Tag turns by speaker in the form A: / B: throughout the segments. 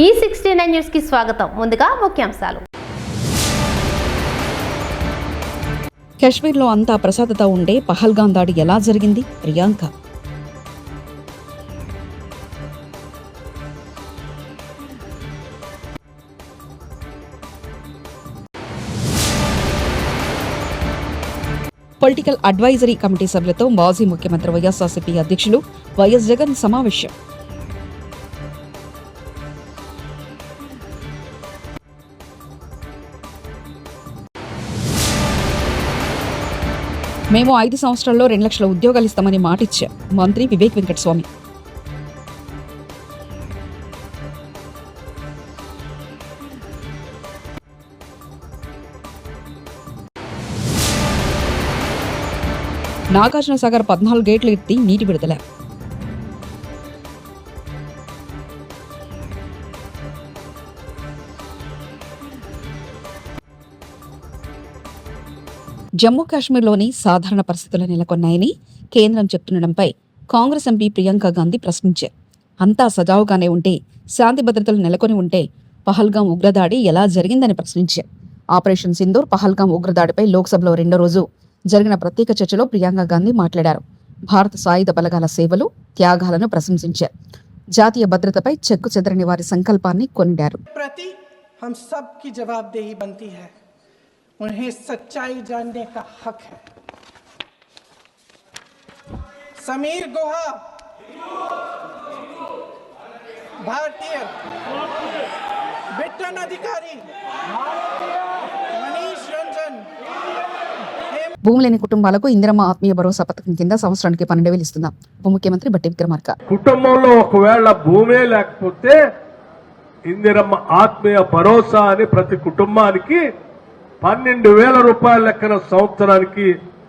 A: E69 news కి స్వాగతం. ముందుగా ముఖ్యాంశాలు.
B: కశ్మీర్లో అంతా ప్రశాంతత ఉండే పహల్గాం దాడి ఎలా జరిగింది? ప్రియాంక. పొలిటికల్ అడ్వైజరీ కమిటీ సభ్యులతో మాజీ ముఖ్యమంత్రి వైఎస్ఆర్సీపీ అధ్యక్షులు వైఎస్ జగన్ సమావేశం. మేము 5 సంవత్సరాల్లో 2 లక్షల ఉద్యోగాలు ఇస్తామని మాటిచ్చాం మంత్రి వివేక్ వెంకటస్వామి. నాగార్జున సాగర్ 14 గేట్లు ఎత్తి నీటి విడుదల. జమ్మూ కాశ్మీర్లోని సాధారణ పరిస్థితులు నెలకొన్నాయని కేంద్రం చెప్తుండడంపై కాంగ్రెస్ ఎంపీ ప్రియాంక గాంధీ ప్రశ్నించారు. అంతా సజావుగానే ఉంటే, శాంతి భద్రతలు నెలకొని ఉంటే పహల్గాం ఉగ్రదాడి ఎలా జరిగిందని ప్రశ్నించారు. ఆపరేషన్ సింధూర్ పహల్గాం ఉగ్రదాడిపై లోక్సభలో 2వ రోజు జరిగిన ప్రత్యేక చర్చలో ప్రియాంక గాంధీ మాట్లాడారు. భారత సాయుధ బలగాల సేవలు, త్యాగాలను ప్రశంసించారు. జాతీయ భద్రతపై చెక్కు చెదరని వారి సంకల్పాన్ని కొనిడారు.
C: उन्हें सच्चाई जानने का हक है. समीर गुहा भारतीय, बिट्टन अधिकारी, मनीष रंजन.
B: భూమి లేని కుటుంబాలకు ఇందిరమ్మ ఆత్మీయ భరోసా పథకం కింద సంవత్సరానికి 12,000 ఇస్తున్నాం ఉప ముఖ్యమంత్రి బట్టి విక్రమార్క.
D: కుటుంబంలో ఒకవేళ భూమే లేకపోతే ఇందిరమ్మ ఆత్మీయ భరోసా అని ప్రతి కుటుంబానికి 12,000 రూపాయల లెక్కన సంవత్సరానికి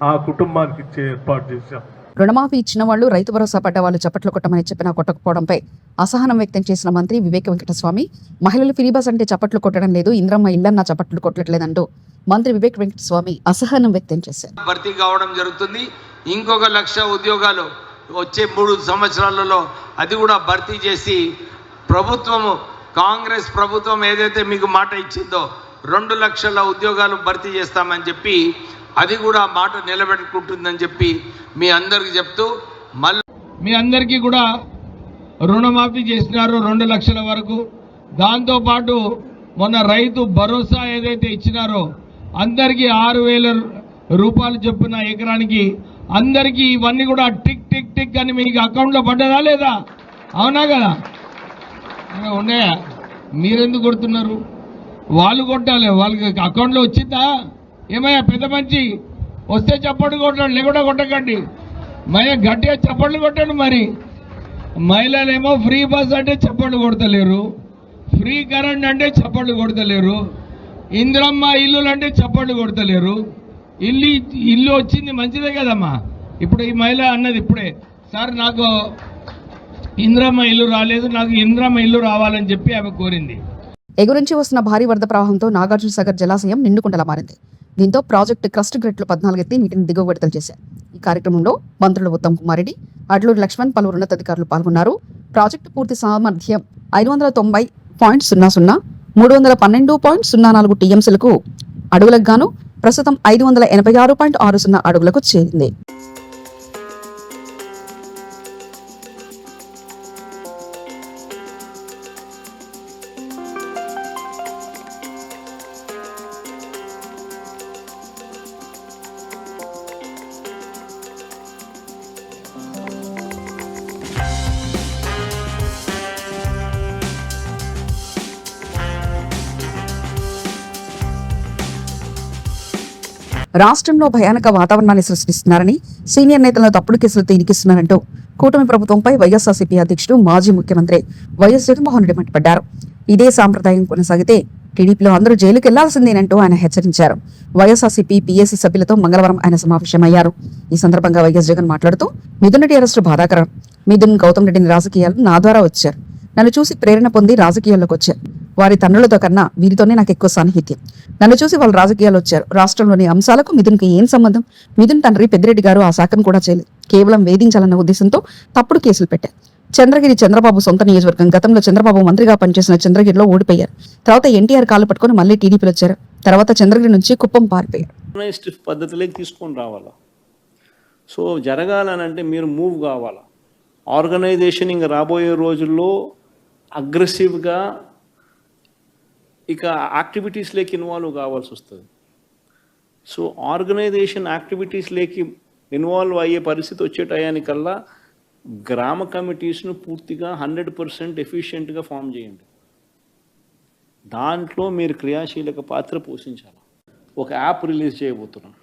D: ఆ కుటుంబానికి ఇచ్చే ఏర్పాటు చేశాం.
B: రుణమాఫీ ఇచ్చిన వాళ్ళు, రైతు భరోసా పడ్డ వాళ్ళు చప్పట్లు కొట్టమని చెప్పినా కొట్టకపోవడంపై అసహనం వ్యక్తం చేసిన మంత్రి వివేక్ వెంకటస్వామి, మహిళలు ఫ్రీ బస్ అంటే చప్పట్లు కొట్టడం లేదు, ఇంద్రమ్మ ఇళ్లన్నా చప్పట్లు కొట్టట్లేదంటూ మంత్రి వివేక్ వెంకటస్వామి అసహనం వ్యక్తం చేశారు.
E: భర్తీ కావడం జరుగుతుంది. ఇంకొక 1,00,000 ఉద్యోగాలు వచ్చే 3 సంవత్సరాలలో అది కూడా భర్తీ చేసి ప్రభుత్వము, కాంగ్రెస్ ప్రభుత్వం ఏదైతే మీకు మాట ఇచ్చిందో 2 లక్షల ఉద్యోగాలు భర్తీ చేస్తామని చెప్పి అది కూడా మాట నిలబెట్టుకుంటుందని చెప్పి మీ అందరికి చెప్తూ, మళ్ళీ మీ అందరికీ కూడా రుణమాఫీ చేసినారు 2 లక్షల వరకు. దాంతోపాటు మొన్న రైతు భరోసా ఏదైతే ఇచ్చినారో అందరికీ 6,000 రూపాయలు చొప్పున ఎకరానికి అందరికీ, ఇవన్నీ కూడా టిక్ టిక్ టిక్ అని మీకు అకౌంట్లో పడ్డదా లేదా? అవునా కదా? ఉన్నాయా? మీరెందుకు కొడుతున్నారు? వాళ్ళు కొట్టాలి, వాళ్ళకి అకౌంట్లో వచ్చిందా? ఏమయ్యా పెద్ద మంచి వస్తే చప్పట్లు కొట్టండి, లేకుండా కొట్టకండి. గట్టిగా చప్పట్లు కొట్టండి. మరి మహిళలేమో ఫ్రీ బస్ అంటే చప్పట్లు కొడతలేరు, ఫ్రీ కరెంట్ అంటే చప్పట్లు కొడతలేరు, ఇందిరమ్మ ఇల్లులు అంటే చప్పట్లు కొడతలేరు. ఇల్లు వచ్చింది మంచిదే కదమ్మా. ఇప్పుడు ఈ మహిళ అన్నది ఇప్పుడే, సార్ నాకు ఇందిరమ్మ ఇల్లు రాలేదు, నాకు ఇందిరమ్మ ఇల్లు రావాలని చెప్పి ఆమె కోరింది.
B: ఎగురించి వస్తున్న భారీ వరద ప్రవాహంతో నాగార్జున సాగర్ జలాశయం నిండుకుండలా మారింది. దీంతో ప్రాజెక్టు క్రస్ట్ గ్రేట్లు 14 ఎత్తి నీటిని దిగువ విడుదల చేశారు. ఈ కార్యక్రమంలో మంత్రులు ఉత్తమ్ కుమార్ రెడ్డి, అడ్లూరి లక్ష్మణ్, పలువురు ఉన్నతాధికారులు పాల్గొన్నారు. ప్రాజెక్టు పూర్తి సామర్థ్యం 590.00, 312.04 టీఎంసీలకు అడుగులకు గాను ప్రస్తుతం 586.60 అడుగులకు చేరింది. రాష్ట్రంలో భయానక వాతావరణాన్ని సృష్టిస్తున్నారని, సీనియర్ నేతలను తప్పుడు కేసులతో ఇరికిస్తున్నారంటూ కూటమి ప్రభుత్వంపై వైఎస్ఆర్సీపీ అధ్యక్షుడు మాజీ ముఖ్యమంత్రి వైఎస్ జగన్మోహన్ రెడ్డి మండిపడ్డారు. ఇదే సాంప్రదాయం కొనసాగితే టీడీపీలో అందరూ జైలుకు వెళ్లాల్సిందేనంటూ ఆయన హెచ్చరించారు. వైఎస్ఆర్సీపీ పీఏసీ సభ్యులతో మంగళవారం ఆయన సమావేశమయ్యారు. ఈ సందర్భంగా వైఎస్ జగన్ మాట్లాడుతూ, మిథున్ రెడ్డి అరెస్టు బాధాకరం. మిథున్, గౌతమ్ రెడ్డిని రాజకీయాలు నా ద్వారా వచ్చారు. నన్ను చూసి ప్రేరణ పొంది రాజకీయాల్లోకి వచ్చారు. వారి తండ్రులతో కన్నా వీరితోనే నాకు ఎక్కువ సాన్నిహిత్యం. నన్ను చూసి వాళ్ళు రాజకీయాలు వచ్చారు. రాష్ట్రంలోని అంశాలకు మిథున్కి ఏం సంబంధం? మిథున్ తండ్రి పెద్దిరెడ్డి గారు ఆ శాఖను కూడా చేయలేదు. కేవలం వేధించాలన్న ఉద్దేశంతో తప్పుడు కేసులు పెట్టారు. చంద్రగిరి చంద్రబాబు సొంత నియోజకవర్గం. గతంలో చంద్రబాబు మంత్రిగా పనిచేసిన చంద్రగిరిలో ఓడిపోయారు. తర్వాత ఎన్టీఆర్ కాలు పట్టుకొని మళ్ళీ టీడీపీలో వచ్చారు. తర్వాత చంద్రగిరి నుంచి కుప్పం పారిపోయారు.
F: ఆర్గనైజ్డ్ పద్ధతిలోకి తీసుకొని రావాలా. సో జరగాలనంటే మీరు మూవ్ కావాలా. ఆర్గనైజేషన్ ఇంకా రాబోయే రోజుల్లో అగ్రెసివ్గా ఇక యాక్టివిటీస్లోకి ఇన్వాల్వ్ కావాల్సి వస్తుంది. సో ఆర్గనైజేషన్ యాక్టివిటీస్లోకి ఇన్వాల్వ్ అయ్యే పరిస్థితి వచ్చే టయానికల్లా గ్రామ కమిటీస్ను పూర్తిగా 100% ఎఫిషియెంట్గా ఫామ్ చేయండి. దాంట్లో మీరు క్రియాశీలక పాత్ర పోషించాలి. ఒక యాప్ రిలీజ్ చేయబోతున్నాం.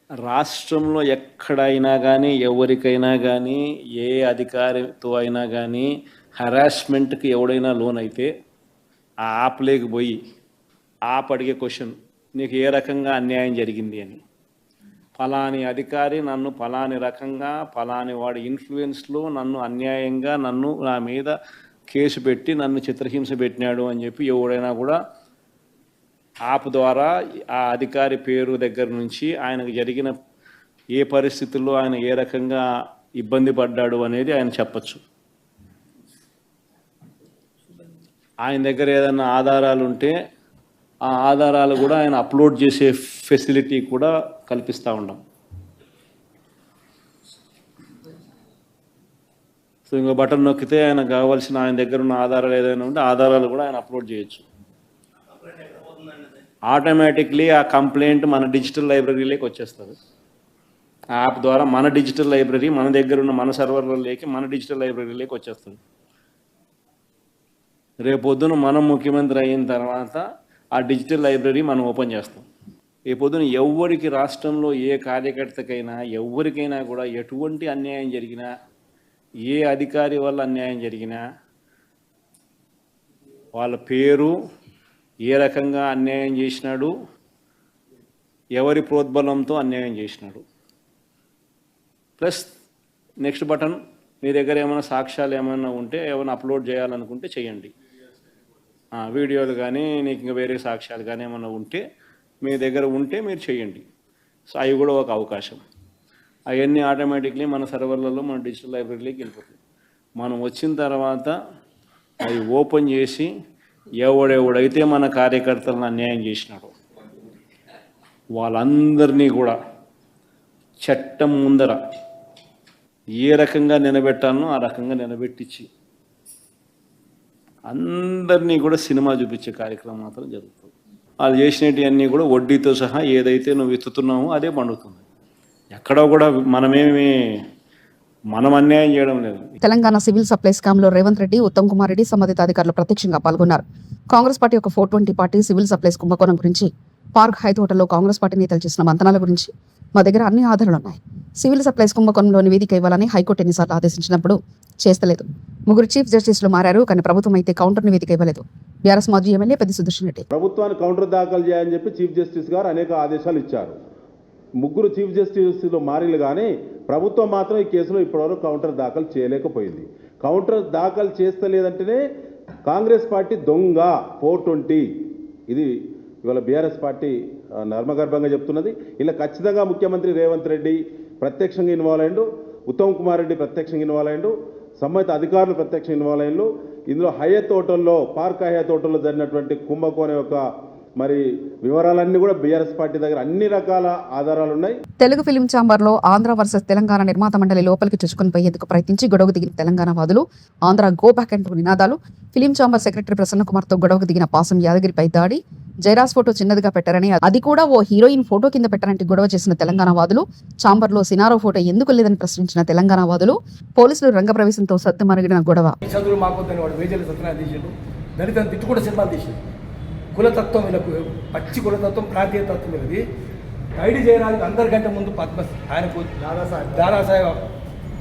F: రాష్ట్రంలో ఎక్కడైనా కానీ ఎవరికైనా కానీ ఏ అధికారితో అయినా కానీ హరాస్మెంట్కి ఎవడైనా లోన్ అయితే ఆ యాప్ లేకపోయి యాప్ అడిగే క్వశ్చన్, నీకు ఏ రకంగా అన్యాయం జరిగింది అని. ఫలాని అధికారి నన్ను ఫలాని రకంగా ఫలాని వాడి ఇన్ఫ్లుయెన్స్లో నన్ను అన్యాయంగా నా మీద కేసు పెట్టి నన్ను చిత్రహింస పెట్టినాడు అని చెప్పి ఎవడైనా కూడా యాప్ ద్వారా ఆ అధికారి పేరు దగ్గర నుంచి ఆయనకు జరిగిన ఏ పరిస్థితుల్లో ఆయన ఏ రకంగా ఇబ్బంది పడ్డాడు అనేది ఆయన చెప్పచ్చు. ఆయన దగ్గర ఏదైనా ఆధారాలు ఉంటే ఆ ఆధారాలు కూడా ఆయన అప్లోడ్ చేసే ఫెసిలిటీ కూడా కల్పిస్తూ ఉన్నాం. సో ఇంకో బటన్ నొక్కితే ఆయన కావాల్సిన ఆయన దగ్గర ఉన్న ఆధారాలు ఏదైనా ఉంటే ఆధారాలు కూడా ఆయన అప్లోడ్ చేయొచ్చు. ఆటోమేటిక్లీ ఆ కంప్లైంట్ మన డిజిటల్ లైబ్రరీలోకి వచ్చేస్తుంది. ఆ యాప్ ద్వారా మన డిజిటల్ లైబ్రరీ మన దగ్గర ఉన్న మన సర్వర్లలోకి మన డిజిటల్ లైబ్రరీలోకి వచ్చేస్తుంది. రేపొద్దున మనం ముఖ్యమంత్రి అయిన తర్వాత ఆ డిజిటల్ లైబ్రరీ మనం ఓపెన్ చేస్తాం. రేపొద్దున ఎవరికి రాష్ట్రంలో ఏ కార్యకర్తకైనా ఎవరికైనా కూడా ఎటువంటి అన్యాయం జరిగినా ఏ అధికారి వల్ల అన్యాయం జరిగినా వాళ్ళ పేరు, ఏ రకంగా అన్యాయం చేసినాడు, ఎవరి ప్రోద్బలంతో అన్యాయం చేసినాడు, ప్లస్ నెక్స్ట్ బటన్ మీ దగ్గర ఏమైనా సాక్ష్యాలు ఏమైనా ఉంటే ఏమైనా అప్లోడ్ చేయాలనుకుంటే చేయండి. వీడియోలు కానీ నీకు ఇంకా వేరే సాక్ష్యాలు కానీ ఏమైనా ఉంటే మీ దగ్గర ఉంటే మీరు చేయండి. సో అవి కూడా ఒక అవకాశం. అవన్నీ ఆటోమేటిక్లీ మన సర్వర్లలో మన డిజిటల్ లైబ్రరీలోకి వెళ్ళిపోతుంది. మనం వచ్చిన తర్వాత అవి ఓపెన్ చేసి ఎవడెవడైతే మన కార్యకర్తలను అన్యాయం చేసినాడో వాళ్ళందరినీ కూడా చట్టం ముందర ఏ రకంగా నిలబెట్టాలనో ఆ రకంగా నిలబెట్టించి అందరినీ కూడా సినిమా చూపించే కార్యక్రమం మాత్రం జరుగుతుంది. వాళ్ళు చేసినవన్నీ కూడా వడ్డీతో సహా ఏదైతే నువ్వు విత్తుతున్నావో అదే పండుతుంది. ఎక్కడో కూడా మనం అన్యాయం చేయడం లేదు.
B: తెలంగాణ సివిల్ సప్లై స్కామ్ లో రేవంత్ రెడ్డి, ఉత్తమ్ కుమార్ రెడ్డి సంబంధిత అధికారులు ప్రత్యక్షంగా పాల్గొన్నారు. కాంగ్రెస్ పార్టీ ఒక 420 పార్టీ సివిల్ సప్లైస్ కుంభకోణం గురించి, పార్క్ హైత్ హోటల్లో కాంగ్రెస్ పార్టీ నేతలు చేసిన మంతనాల గురించి మా దగ్గర అన్ని ఆధారాలు ఉన్నాయి. సివిల్ సప్లైస్ కుంభకోణంలో నివేదిక ఇవ్వాలని హైకోర్టు ఎన్నిసార్లు ఆదేశించినప్పుడు చేస్తలేదు. 3 చీఫ్ జస్టిస్లు మారారు, కానీ ప్రభుత్వం అయితే కౌంటర్ నివేదిక ఇవ్వలేదు. బీఆర్ఎస్ మాజీ ఎమ్మెల్యే పెద్ది సుదర్శన్ రెడ్డి
G: ప్రభుత్వాన్ని కౌంటర్ దాఖలు చేయాలని చెప్పి చీఫ్ జస్టిస్ గారు అనేక ఆదేశాలు ఇచ్చారు. 3 చీఫ్ జస్టిస్లు మారిలు కానీ ప్రభుత్వం మాత్రం ఈ కేసులో ఇప్పటివరకు కౌంటర్ దాఖలు చేయలేకపోయింది. కౌంటర్ దాఖలు చేస్తలేదంటేనే కాంగ్రెస్ పార్టీ దొంగ 420 ఇది ఇవాళ బీఆర్ఎస్ పార్టీ నర్మగర్భంగా చెప్తున్నది. ఇలా ఖచ్చితంగా ముఖ్యమంత్రి రేవంత్ రెడ్డి ప్రత్యక్షంగా ఇన్వాల్వ్ అయ్యిండు, ఉత్తమ్ కుమార్ రెడ్డి ప్రత్యక్షంగా ఇన్వాల్వ్ అయ్యిండు, సంబంధిత అధికారులు ప్రత్యక్షంగా ఇన్వాల్వ్ అయ్యిండు. ఇందులో హయత్ హోటల్లో, పార్క్ హయత్ హోటల్లో జరిగినటువంటి కుంభకోణం యొక్క మరి వివరాలన్నీ కూడా బీఆర్ఎస్ పార్టీ దగ్గర అన్ని రకాల ఆధారాలు ఉన్నాయి.
B: తెలుగు ఫిలిం ఛాంబర్ లో ఆంధ్ర వర్సెస్ తెలంగాణ నిర్మాత మండలి లోపలికి చొచ్చుకొని పోయేందుకు ప్రయత్నించి గొడవకు దిగిన తెలంగాణ వాదులు, ఆంధ్ర గో బ్యాక్ అంటూ నినాదాలు, film chamber secretary Prasanna Kumar తో గొడవకు దిగిన పాసం యాదగిరిపై దాడి, జయరాజ్ ఫోటో చిన్నదిగా పెట్టారని, అది కూడా ఓ హీరోయిన్ ఫోటో కింద పెట్టారంటే గొడవ చేసిన తెలంగాణ వాదులు, ఛాంబర్ లో సినారో ఫోటో ఎందుకు లేదని ప్రశ్నించిన తెలంగాణ వాదులు, పోలీసులు రంగప్రవేశంతో సత్తుమరిగిన గొడవ.
H: చదువులు మాకొద్దని వాడు వేజల సత్యనారాయణ తీసాడు, దళితులను తిట్టు కూడా సినిమాలు తీసాడు. కులతత్వం వీళ్ళకు పచ్చి కులతత్వం, ప్రాంతీయ తత్వం ఇది. ఐడి జయరాజు అందరికంటే ముందు పద్మ ఆయనకు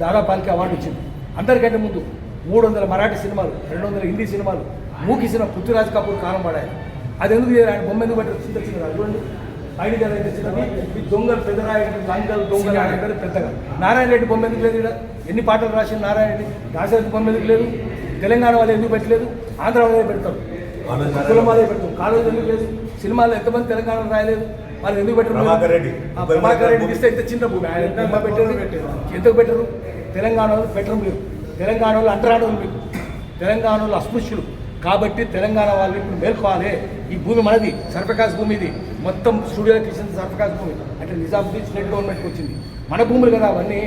H: దాదాపాల్కి అవార్డు వచ్చింది. అందరికంటే ముందు 300 మరాఠీ సినిమాలు, 200 హిందీ సినిమాలు, మూకీ సినిమా పృథ్వీరాజ్ కపూర్ కాలం పడాయి. అది ఎందుకు ఆయన బొమ్మ ఎందుకు పెట్టారు? చిన్న చూడండి, ఐడి జయరాజు చిన్నది. ఈ దొంగలు పెద్దరాయ లంగలు దొంగలు అంటే పెద్దగా. నారాయణ రెడ్డి బొమ్మ ఎందుకు లేదు? ఎన్ని పాటలు రాసిన నారాయణ రెడ్డి, దాశరథి బొమ్మ ఎందుకు లేదు? తెలంగాణ వాళ్ళు ఎందుకు పెట్టలేదు? ఆంధ్ర వాళ్ళే పెడతారు, కులం వాళ్ళే పెడతారు. కాలేజీ ఎందుకు లేదు? సినిమాలు ఎంతమంది తెలంగాణ రాయలేదు? వాళ్ళు ఎందుకు పెట్టారు? ప్రభాకర్ రెడ్డి ఇస్తే ఇంత చిన్న భూమి ఆయన పెట్టారు. ఎందుకు పెట్టారు? తెలంగాణలో బెడ్రూమ్ లేవు, తెలంగాణలో అంటరాడలు లేవు, తెలంగాణలో అస్పృశ్యులు. కాబట్టి తెలంగాణ వాళ్ళు ఇప్పుడు మేల్కోవాలి. ఈ భూమి మనది, సర్ఫకాస్ భూమి ఇది, మొత్తం స్టూడియోకి ఇచ్చింది సర్ఫకాస్ భూమి. అంటే నిజాముద్దీన్ స్టేట్ గవర్నమెంట్కి వచ్చింది. మన భూములు కదా అవన్నీ.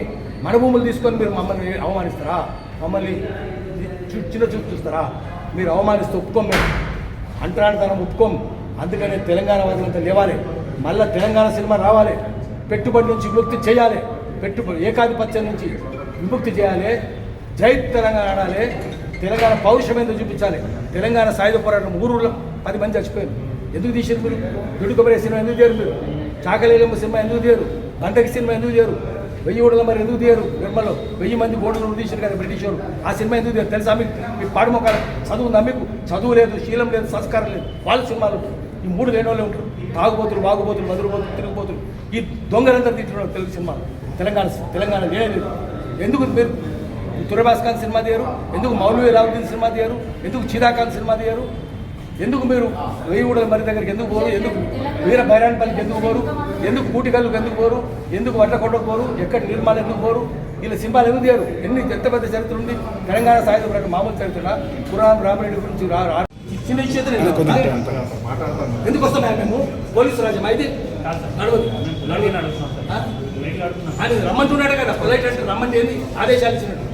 H: మన భూములు తీసుకొని మీరు మమ్మల్ని అవమానిస్తారా? మమ్మల్ని చిన్న చూపు చూస్తారా? మీరు అవమానిస్తే ఒప్పుకోం, మేము అంటరానితనం ఒప్పుకోం. అందుకనే తెలంగాణ వాదులంతా లేవాలి, మళ్ళీ తెలంగాణ సినిమా రావాలి, పెట్టుబడి నుంచి విముక్తి చేయాలి, ఏకాధిపత్యం నుంచి విముక్తి చేయాలి, జై తెలంగాణ ఆడాలి, తెలంగాణ పౌరుషం ఎందుకు చూపించాలి. తెలంగాణ సాయుధ పోరాటం ఊరూరులో 10 మంది చచ్చిపోయారు. ఎందుకు తీసారు మీరు? దుడుకబడే సినిమా ఎందుకు తీయరు మీరు? చాకలేలమ్మ సినిమా ఎందుకు తీయరు? బండకి సినిమా ఎందుకు తీయరు? 1000 ఓడల మరి ఎందుకు తీయరు? నిర్మల్లో 1000 మంది ఓడలు తీసారు కదా బ్రిటిష్ వారు. ఆ సినిమా ఎందుకు తీయరు తెలుసా మీకు? మీకు పాడుమొక్కలు చదువు ఉందా మీకు? చదువు లేదు, శీలం లేదు, సంస్కారం లేదు. వాళ్ళ సినిమాలు ఈ 3 లేని వాళ్ళే ఉంటారు. తాగుబోతులు, వాగుబోతులు, మధురబోతులు, తిరుగుబోతులు, ఈ దొంగలంతా తింటున్నారు తెలుగు సినిమాలు. తెలంగాణ లేదు. ఎందుకు మీరు తురబాస్ఖాన్ సినిమా తీయరు? ఎందుకు మౌలవీ రావుద్దీన్ సినిమా తీయరు? ఎందుకు చిదాఖాన్ సినిమా తీయరు? ఎందుకు మీరు 1000 ఊడల మరి దగ్గరికి ఎందుకు పోరు? ఎందుకు వీర బైరాన్పల్లికి ఎందుకు పోరు? ఎందుకు కూటికల్లుకు ఎందుకు పోరు? ఎందుకు వడ్లకొండకు పోరు? ఎక్కడ నిర్మాలు ఎందుకు పోరు? వీళ్ళ సింబాలు ఎందుకు తీయరు? ఎంత పెద్ద చరిత్ర ఉంది తెలంగాణ సాయుధ పోరాటం. మామూలు చరిత్ర పురాణం రామరెడ్డి గురించి చిన్న విషయం ఎందుకు వస్తాం మేము? పోలీసు రాజ్యం అయితే ఆయన రమ్మంటున్నాడు కదా, పొలైట్ అంటే రమ్మంటే ఏంది? ఆదేశాలు ఇచ్చినట్టు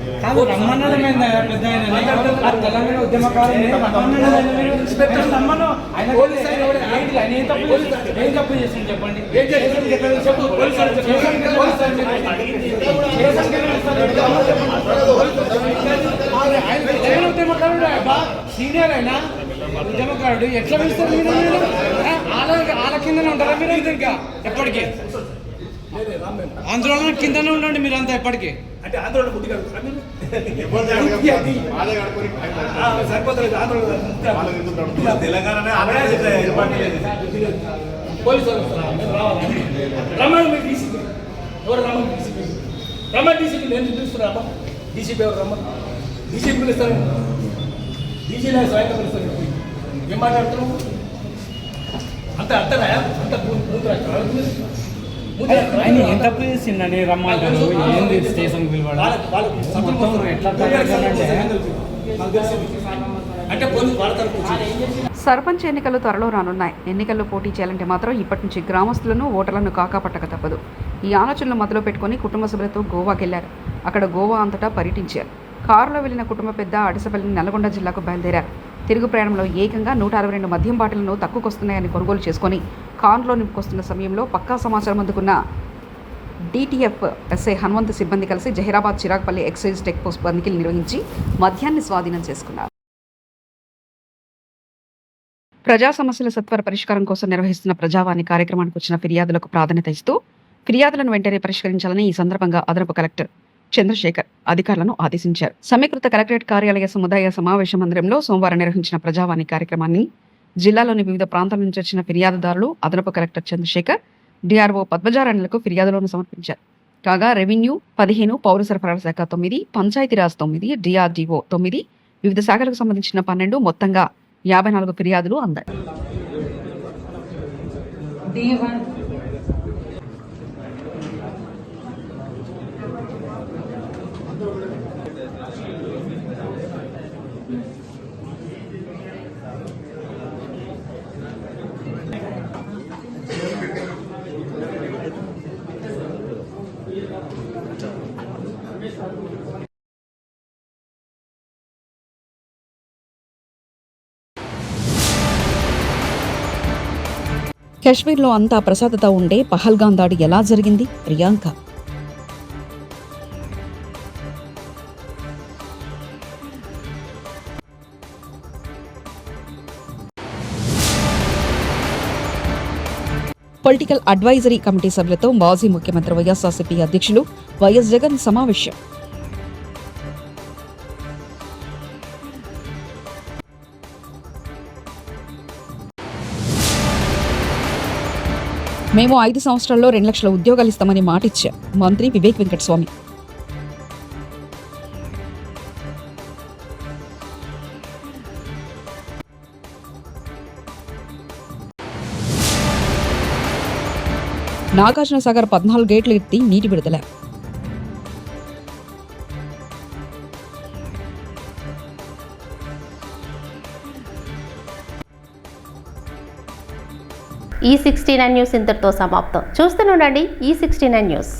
I: తెలంగాణ ఉద్యమకారులు ఏం తప్పు చేసింది చెప్పండి. ఉద్యమకారుడు సీనియర్ అయినా ఉద్యమకారుడు ఎట్లా పిలుస్తారు? వాళ్ళ కిందనే ఉంటారా మీరు? ఇంకా ఎప్పటికీ ఆందోళన కిందనే ఉండండి మీరంతా ఎప్పటికీ.
H: అంటే ఆందోళన బుద్ధి సరిపోతుంది. పోలీసు రమ్మని మీరు డీసీపీ ఎవరు? రమ్మని డీసీపీ నేను పిలుస్తున్నా. అమ్మ డీసీపీ ఎవరు? రమ్మని డీసీపీ పిలుస్తాను. డీసీ నాకు స్వయంగా పిలుస్తాను. ఏం మాట్లాడుతున్నావు? అంత అర్థనా? అంత
I: ఆయన ఏం తప్పు చేసిండని రమ్మంటారు? ఏంది స్టేషన్కి పిలవడం? ఎట్లా
H: అంటే పోలీసు వాళ్ళ తరపు
B: సర్పంచ్ ఎన్నికలు త్వరలో రానున్నాయి. ఎన్నికల్లో పోటీ చేయాలంటే మాత్రం ఇప్పటి నుంచి గ్రామస్తులను, ఓటర్లను కాకాపట్టక తప్పదు. ఈ ఆలోచనలు మధ్యలో పెట్టుకుని కుటుంబ సభ్యులతో గోవాకెళ్లారు. అక్కడ గోవా అంతటా పర్యటించారు. కారులో వెళ్లిన కుటుంబ పెద్ద అడిసపల్లి నల్గొండ జిల్లాకు బయలుదేరారు. తిరుగు ప్రయాణంలో ఏకంగా 162 మద్యం బాటిళ్లను తక్కువకొస్తున్నాయని కొనుగోలు చేసుకుని కారులో నింపుకొస్తున్న సమయంలో పక్కా సమాచారం అందుకున్న DTF ఎస్ఐ హనుమంత్ సిబ్బంది కలిసి Zaheerabad Chiragpalli excise check post తనిఖీలు నిర్వహించి మద్యాన్ని స్వాధీనం చేసుకున్నారు. ప్రజా సమస్యల సత్వర పరిష్కారం కోసం నిర్వహిస్తున్న ప్రజావాణి కార్యక్రమానికి వచ్చిన ఫిర్యాదులకు ప్రాధాన్యత ఇస్తూ ఫిర్యాదులను వెంటనే పరిష్కరించాలని ఈ సందర్భంగా అదనపు కలెక్టర్ చంద్రశేఖర్ అధికారులను ఆదేశించారు. సమీకృత కలెక్టరేట్ కార్యాలయ సముదాయ సమావేశ మందిరంలో సోమవారం నిర్వహించిన ప్రజావాణి కార్యక్రమాన్ని జిల్లాలోని వివిధ ప్రాంతాల నుంచి వచ్చిన ఫిర్యాదుదారులు అదనపు కలెక్టర్ చంద్రశేఖర్, DRO పద్మజారాణులకు ఫిర్యాదులను సమర్పించారు. కాగా రెవెన్యూ 15, పౌర సరఫరాల శాఖ 9, పంచాయతీరాజ్ 9, DRDO 9, వివిధ శాఖలకు సంబంధించిన 12, మొత్తంగా 54 ఫిర్యాదులు అందాయి. కశ్మీర్లో అంతా ప్రశాంతత ఉండే పహల్గాం దాడి ఎలా జరిగింది? ప్రియాంక పొలిటికల్ అడ్వైజరీ కమిటీ సభ్యులతో మాజీ ముఖ్యమంత్రి వైఎస్ఆర్సీపీ అధ్యక్షులు వైఎస్ జగన్ సమావేశం. మేము 5 సంవత్సరాల్లో 2 లక్షల ఉద్యోగాలు ఇస్తామని మాటిచ్చాం మంత్రి వివేక్ వెంకటస్వామి. నాగార్జున సాగర్ 14 గేట్లు ఎత్తి నీటి విడుదల.
A: ఈ 69 న్యూస్ ఇంతటితో సమాప్తం. చూస్తూనే ఉండండి ఈ 69 న్యూస్.